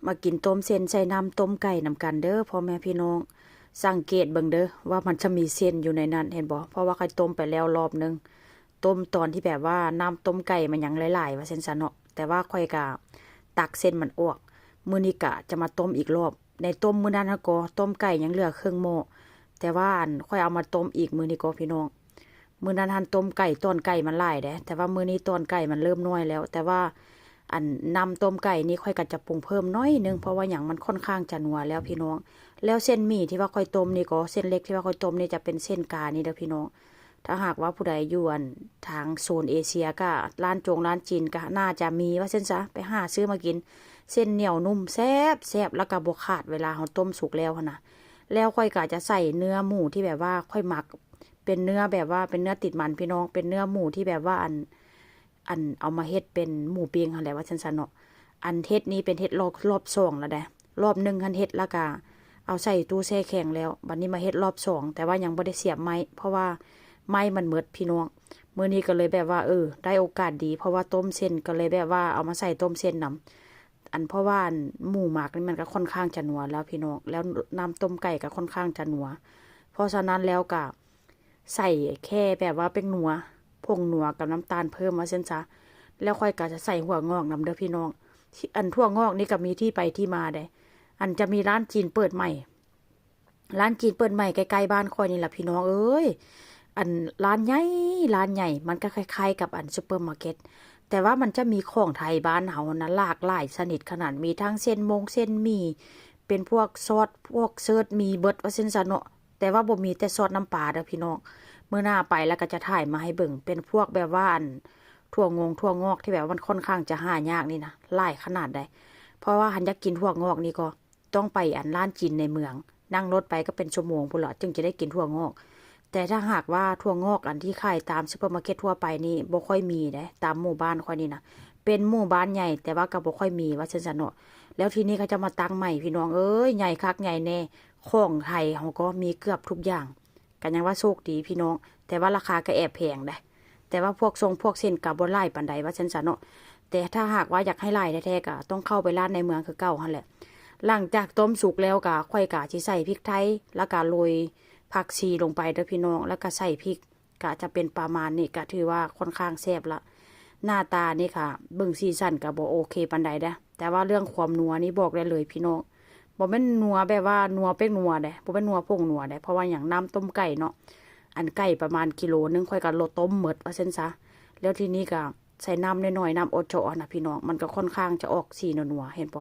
มากินต้มเส้นใส่น้ำต้มไก่นำกันเด้อพ่อแม่พี่น้องสังเกตเบิ่งเด้อว่ามันจะมีเส้นอยู่ในนั้นเห็นบ่เพราะว่าค่อยต้มไปแล้วรอบนึงต้มตอนที่แบบว่าน้ำต้มไก่มันยังหลายๆว่าเส้นซะเนาะแต่ว่าค่อยกะตักเส้นมันออกมื้อนี้กะจะมาต้มอีกรอบในต้มมื้อนั้นก็ต้มไก่ยังเหลือครึ่งหม้อแต่ว่าค่อยเอามาต้มอีกมื้อนี้ก็พี่น้องมื้อนั้นหั่นต้มไก่ต้นไก่มันหลายเด้แต่ว่ามื้อนี้ต้นไก่มันเริ่มน้อยแล้ว แต่ว่าอันนำต้มไก่นี่ค่อยก็จะปรุงเพิ่มน้อยนึงเพราะว่าอย่างมันค่อนข้างจะนัวแล้วพี่น้องแล้วเส้นหมี่ที่ว่าค่อยต้มนี่ก็เส้นเล็กที่ว่าค่อยต้มนี่จะเป็นเส้นกานี่เด้อพี่น้องถ้าหากว่าผู้ใดอยู่ทางโซนเอเชียก็ร้านร้านจีนก็น่าจะมีว่าเส้นซะไปหาซื้อมากินเส้นเหนียวนุ่มแซ่บแซ่บแล้วก็บ่ขาดเวลาเราต้มสุกแล้วนะแล้วค่อยก็จะใส่เนื้อหมูที่แบบว่าค่อยหมักเป็นเนื้อแบบว่าเป็นเนื้อติดมันพี่น้องเป็นเนื้อหมูที่แบบว่าอันเอามาเฮ็ดเป็นหมูปิ้งหั่นแหละว่าซั่นๆเนาะอันเฮ็ดนี้เป็นเฮ็ดรอบสองแล้วเด้รอบหนึ่งหันเฮ็ดแล้วก็เอาใส่ตู้แช่แข็งแล้วบัดนี้มาเฮ็ดรอบสองแต่ว่ายังบ่ได้เสียบไม้เพราะว่าไม้มันหมดพี่น้องมื้อนี้ก็เลยแบบว่าได้โอกาสดีเพราะว่าต้มเส้นก็เลยแบบว่าเอามาใส่ต้มเส้นนำอันเพราะว่าหมูหมักนี่มันก็ค่อนข้างจะนัวแล้วพี่น้องแล้วน้ำต้มไก่ก็ค่อนข้างจะนัวเพราะฉะนั้นแล้วก็ใส่แค่แบบว่าเป็นนัวผงนัวกับน้ำตาลเพิ่มมาเส้นซะแล้วค่อยก็จะใส่หัวงอกนำเด้อพี่น้องอันถั่วงอกนี่ก็มีที่ไปที่มาได้อันจะมีร้านจีนเปิดใหม่ร้านจีนเปิดใหม่ใกล้ๆบ้านค่อยนี่แหละพี่น้องเอ้ยอันร้านใหญ่มันก็คล้ายๆกับอันซุปเปอร์มาร์เก็ตแต่ว่ามันจะมีของไทยบ้านเฮานะหลากหลายชนิดขนาดมีทั้งเส้นเส้นหมี่เป็นพวกซอสพวกเซิร์ชมีเบิดว่าเส้นซะเนาะแต่ว่าบ่มีแต่ซอสน้ำปลาเด้อพี่น้องเมื่อหน้าไปแล้วก็จะถ่ายมาให้เบิ่งเป็นพวกแบบว่าอันถั่วงอกที่แบบมันค่อนข้างจะหายากนี่นะหลายขนาดใดเพราะว่าหันอยากกินถั่วงอกนี่ก็ต้องไปอันร้านจีนในเมืองนั่งรถไปก็เป็นชั่วโมงพุ่นละจึงจะได้กินถั่วงอกแต่ถ้าหากว่าถั่วงอกอันที่ขายตามซุปเปอร์มาร์เก็ตทั่วไปนี่บ่ค่อยมีเด้ตามหมู่บ้านค่อยนี่นะเป็นหมู่บ้านใหญ่แต่ว่าก็บ่ค่อยมีว่าซั่นๆเนาะแล้วทีนี้เขาจะมาตั้งใหม่พี่น้องเอ้ยใหญ่คักใหญ่แน่ของไทยเฮาก็มีเกือบทุกอย่างกันยังว่าโชคดีพี่น้องแต่ว่าราคาก็แอบแพงเด้แต่ว่าพวกทรงพวกเส้นก็บ่หลายปานใดว่าซั่นซะเนาะแต่ถ้าหากว่าอยากให้หลายแท้ๆก็ต้องเข้าไปร้านในเมืองคือเก่าหั่นแหละหลังจากต้มสุกแล้วก็ค่อยกะสิใส่พริกไทยแล้วก็โรยผักชีลงไปเด้อพี่น้องแล้วก็ใส่พริกก็จะเป็นประมาณนี้ก็ถือว่าค่อนข้างแซ่บละหน้าตานี่ค่ะเบิ่งสีสันก็บ่โอเคปานใดเด้อแต่ว่าเรื่องความนัวนี่บอกได้เลยพี่น้องบ่แม่นนัวแบบว่านัวเป็นนัวเด้บ่แม่นนัวผงนัวเด้เพราะว่าอย่างน้ำต้มไก่เนาะอันไก่ประมาณกิโลนึงค่อยก็ลดต้มหมดว่าซั่นซะแล้วทีนี้ก็ใส่น้ำน้อยๆน้ำโอโจะนะพี่น้องมันก็ค่อนข้างจะออกสีนัวๆเห็นบ่